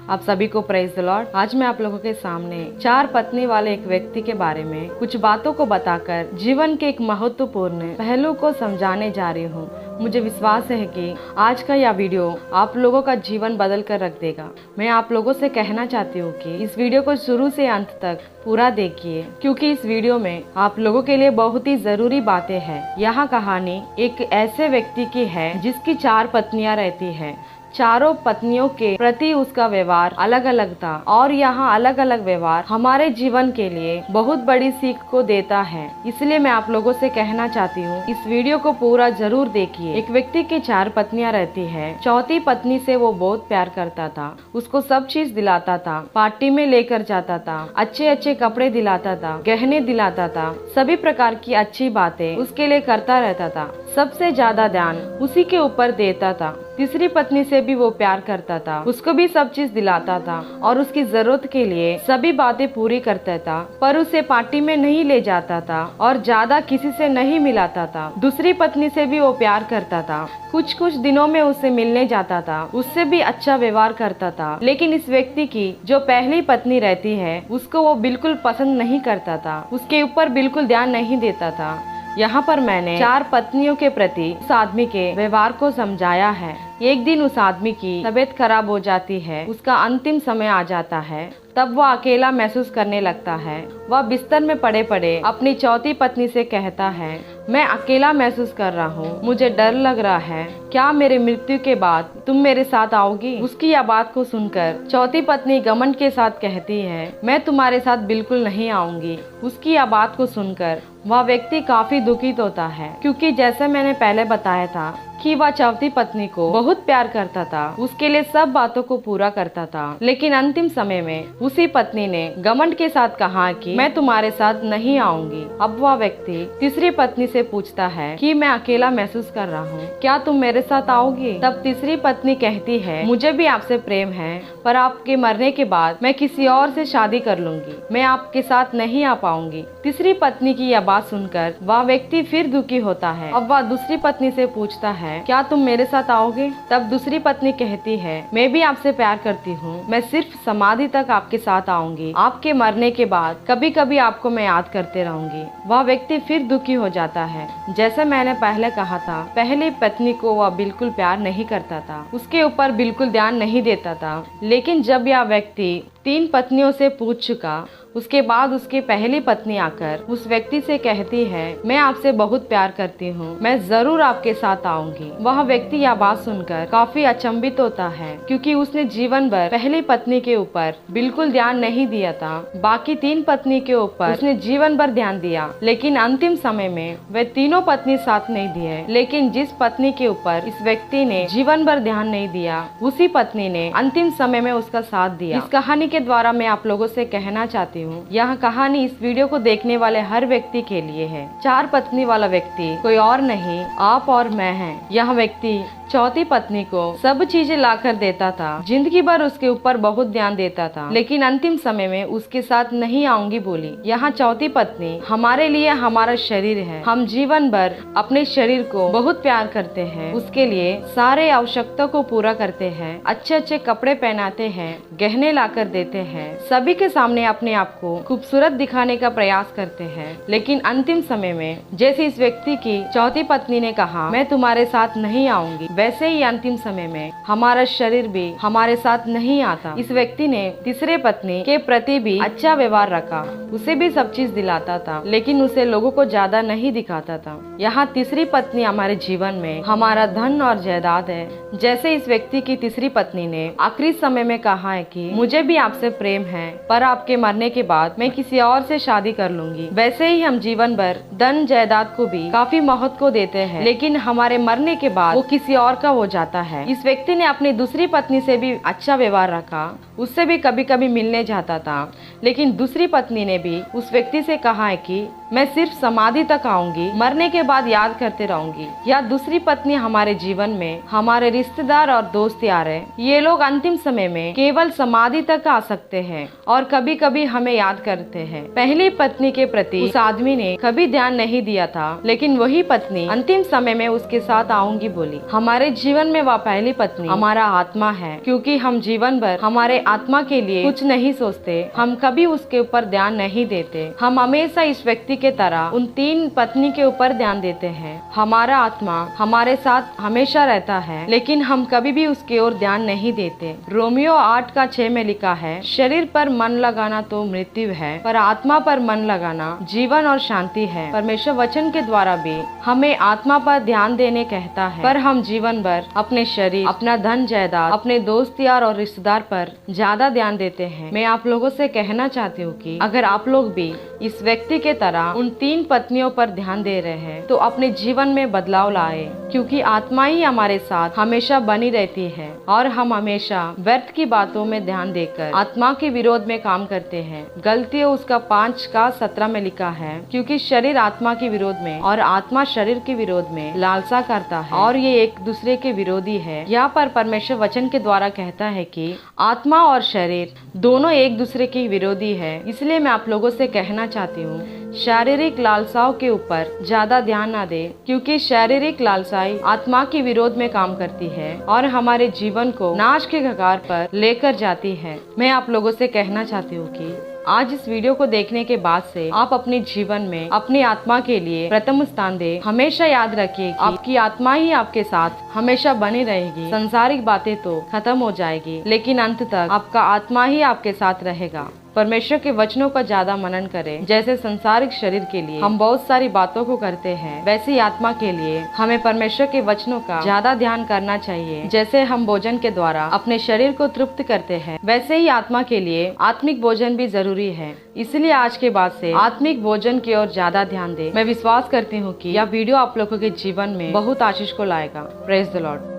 आप सभी को प्रेज द लॉर्ड। आज मैं आप लोगों के सामने 4 पत्नी वाले एक व्यक्ति के बारे में कुछ बातों को बताकर जीवन के एक महत्वपूर्ण पहलू को समझाने जा रही हूँ। मुझे विश्वास है कि आज का यह वीडियो आप लोगों का जीवन बदल कर रख देगा। मैं आप लोगों से कहना चाहती हूँ कि इस वीडियो को शुरू से अंत तक पूरा देखिए, क्योंकि इस वीडियो में आप लोगों के लिए बहुत ही जरूरी बातें हैं। यह कहानी एक ऐसे व्यक्ति की है जिसकी 4 पत्नियां रहती है। चारों पत्नियों के प्रति उसका व्यवहार अलग अलग था और यहाँ अलग अलग व्यवहार हमारे जीवन के लिए बहुत बड़ी सीख को देता है। इसलिए मैं आप लोगों से कहना चाहती हूँ, इस वीडियो को पूरा जरूर देखिए। एक व्यक्ति की 4 पत्नियां रहती है। चौथी पत्नी से वो बहुत प्यार करता था, उसको सब चीज दिलाता था, पार्टी में लेकर जाता था, अच्छे अच्छे कपड़े दिलाता था, गहने दिलाता था, सभी प्रकार की अच्छी बातें उसके लिए करता रहता था। सबसे ज्यादा ध्यान उसी के ऊपर देता था। तीसरी पत्नी से भी वो प्यार करता था, उसको भी सब चीज दिलाता था और उसकी जरूरत के लिए सभी बातें पूरी करता था, पर उसे पार्टी में नहीं ले जाता था और ज्यादा किसी से नहीं मिलाता था। दूसरी पत्नी से भी वो प्यार करता था, कुछ कुछ दिनों में उससे मिलने जाता था, उससे भी अच्छा व्यवहार करता था। लेकिन इस व्यक्ति की जो पहली पत्नी रहती है उसको वो बिल्कुल पसंद नहीं करता था, उसके ऊपर बिल्कुल ध्यान नहीं देता था। यहाँ पर मैंने 4 पत्नियों के प्रति उस आदमी के व्यवहार को समझाया है। एक दिन उस आदमी की तबीयत खराब हो जाती है, उसका अंतिम समय आ जाता है, तब वह अकेला महसूस करने लगता है। वह बिस्तर में पड़े पड़े अपनी चौथी पत्नी से कहता है, मैं अकेला महसूस कर रहा हूँ, मुझे डर लग रहा है, क्या मेरे मृत्यु के बाद तुम मेरे साथ आओगी? उसकी यह बात को सुनकर चौथी पत्नी घमंड के साथ कहती है, मैं तुम्हारे साथ बिल्कुल नहीं आऊंगी। उसकी यह बात को सुनकर वह व्यक्ति काफी दुखित होता है, क्योंकि जैसे मैंने पहले बताया था कि वह चौथी पत्नी को बहुत प्यार करता था, उसके लिए सब बातों को पूरा करता था। लेकिन अंतिम समय में उसी पत्नी ने घमंड के साथ कहा कि मैं तुम्हारे साथ नहीं आऊंगी। अब वह व्यक्ति तीसरी पत्नी से पूछता है कि मैं अकेला महसूस कर रहा हूँ, क्या तुम मेरे साथ आओगी? तब तीसरी पत्नी कहती है, मुझे भी आपसे प्रेम है, पर आपके मरने के बाद मैं किसी और से शादी कर लूंगी, मैं आपके साथ नहीं आ पाऊंगी। तीसरी पत्नी की यह बात सुनकर वह व्यक्ति फिर दुखी होता है। अब वह दूसरी पत्नी से पूछता है, क्या तुम मेरे साथ आओगे? तब दूसरी पत्नी कहती है, मैं भी आपसे प्यार करती हूँ, मैं सिर्फ समाधि तक आपके साथ आऊंगी, आपके मरने के बाद कभी कभी आपको मैं याद करते रहूंगी। वह व्यक्ति फिर दुखी हो जाता है। जैसे मैंने पहले कहा था, पहली पत्नी को वह बिल्कुल प्यार नहीं करता था, उसके ऊपर बिल्कुल ध्यान नहीं देता था। लेकिन जब यह व्यक्ति 3 पत्नियों से पूछ चुका, उसके बाद उसकी पहली पत्नी आकर उस व्यक्ति से कहती है, मैं आपसे बहुत प्यार करती हूँ, मैं जरूर आपके साथ आऊंगी। वह व्यक्ति यह बात सुनकर काफी अचंभित होता है, क्योंकि उसने जीवन भर पहली पत्नी के ऊपर बिल्कुल ध्यान नहीं दिया था। बाकी 3 पत्नी के ऊपर उसने जीवन भर ध्यान दिया, लेकिन अंतिम समय में वे तीनों पत्नी साथ नहीं दिए। लेकिन जिस पत्नी के ऊपर इस व्यक्ति ने जीवन भर ध्यान नहीं दिया, उसी पत्नी ने अंतिम समय में उसका साथ दिया। इस कहानी के द्वारा मैं आप लोगों से कहना चाहती हूँ, यह कहानी इस वीडियो को देखने वाले हर व्यक्ति के लिए है। 4 पत्नी वाला व्यक्ति कोई और नहीं, आप और मैं हैं। यह व्यक्ति चौथी पत्नी को सब चीजें लाकर देता था, जिंदगी भर उसके ऊपर बहुत ध्यान देता था, लेकिन अंतिम समय में उसके साथ नहीं आऊंगी बोली। यहाँ चौथी पत्नी हमारे लिए हमारा शरीर है, हम जीवन भर अपने शरीर को बहुत प्यार करते हैं, उसके लिए सारे आवश्यकता को पूरा करते हैं, अच्छे अच्छे कपड़े पहनाते हैं, गहने लाकर देते हैं, सभी के सामने अपने आप को खूबसूरत दिखाने का प्रयास करते हैं। लेकिन अंतिम समय में जैसे इस व्यक्ति की चौथी पत्नी ने कहा, मैं तुम्हारे साथ नहीं आऊंगी, वैसे ही अंतिम समय में हमारा शरीर भी हमारे साथ नहीं आता। इस व्यक्ति ने तीसरे पत्नी के प्रति भी अच्छा व्यवहार रखा, उसे भी सब चीज दिलाता था, लेकिन उसे लोगों को ज्यादा नहीं दिखाता था। यहाँ तीसरी पत्नी हमारे जीवन में हमारा धन और जायदाद है। जैसे इस व्यक्ति की तीसरी पत्नी ने आखिरी समय में कहा है कि मुझे भी आपसे प्रेम है, पर आपके मरने के बाद मैं किसी और से शादी कर लूंगी। वैसे ही हम जीवन भर धन जायदाद को भी काफी महत्व को देते हैं, लेकिन हमारे मरने के बाद वो किसी और का हो जाता है। इस व्यक्ति ने अपनी दूसरी पत्नी से भी अच्छा व्यवहार रखा, उससे भी कभी कभी मिलने जाता था, लेकिन दूसरी पत्नी ने भी उस व्यक्ति से कहा है कि मैं सिर्फ समाधि तक आऊंगी, मरने के बाद याद करते रहूंगी। या दूसरी पत्नी हमारे जीवन में हमारे रिश्तेदार और दोस्त यार है, ये लोग अंतिम समय में केवल समाधि तक आ सकते हैं और कभी कभी हमें याद करते हैं। पहली पत्नी के प्रति उस आदमी ने कभी ध्यान नहीं दिया था, लेकिन वही पत्नी अंतिम समय में उसके साथ आऊंगी बोली। हमारे जीवन में वह पहली पत्नी हमारा आत्मा है, क्योंकि हम जीवन भर हमारे आत्मा के लिए कुछ नहीं सोचते, हम कभी उसके ऊपर ध्यान नहीं देते। हम हमेशा इस व्यक्ति के तरह उन 3 पत्नी के ऊपर ध्यान देते हैं। हमारा आत्मा हमारे साथ हमेशा रहता है, लेकिन हम कभी भी उसके ओर ध्यान नहीं देते। रोमियो 8:6 में लिखा है, शरीर पर मन लगाना तो मृत्यु है, पर आत्मा पर मन लगाना जीवन और शांति है। परमेश्वर वचन के द्वारा भी हमें आत्मा पर ध्यान देने कहता है, पर हम जीवन भर अपने शरीर, अपना धन जायदाद, अपने दोस्त यार और रिश्तेदार पर ज्यादा ध्यान देते हैं। मैं आप लोगों से कहना चाहती हूँ कि अगर आप लोग भी इस व्यक्ति के तरह उन 3 पत्नियों पर ध्यान दे रहे हैं तो अपने जीवन में बदलाव लाए, क्योंकि आत्मा ही हमारे साथ हमेशा बनी रहती है और हम हमेशा व्यर्थ की बातों में ध्यान देकर आत्मा के विरोध में काम करते हैं। गलतियों उसका 5:17 में लिखा है, क्योंकि शरीर आत्मा के विरोध में और आत्मा शरीर के विरोध में लालसा करता है और ये एक दूसरे के विरोधी है। यहाँ पर परमेश्वर वचन के द्वारा कहता है कि आत्मा और शरीर दोनों एक दूसरे के विरोधी है। इसलिए मैं आप लोगों से कहना चाहती हूँ, शारीरिक लालसाओं के ऊपर ज्यादा ध्यान ना दे, क्योंकि शारीरिक लालसाएं आत्मा के विरोध में काम करती है और हमारे जीवन को नाश के कगार पर लेकर जाती है। मैं आप लोगों से कहना चाहती हूँ कि आज इस वीडियो को देखने के बाद से आप अपने जीवन में अपनी आत्मा के लिए प्रथम स्थान दे। हमेशा याद रखिए कि आपकी आत्मा ही आपके साथ हमेशा बनी रहेगी। सांसारिक बातें तो खत्म हो जाएगी, लेकिन अंत तक आपका आत्मा ही आपके साथ रहेगा। परमेश्वर के वचनों का ज्यादा मनन करें। जैसे संसारिक शरीर के लिए हम बहुत सारी बातों को करते हैं, वैसे ही आत्मा के लिए हमें परमेश्वर के वचनों का ज्यादा ध्यान करना चाहिए। जैसे हम भोजन के द्वारा अपने शरीर को तृप्त करते हैं, वैसे ही आत्मा के लिए आत्मिक भोजन भी जरूरी है। इसलिए आज के बाद से आत्मिक भोजन की ओर ज्यादा ध्यान दें। मैं विश्वास करती हूँ कि यह वीडियो आप लोगों के जीवन में बहुत आशीष को लाएगा। Praise the Lord.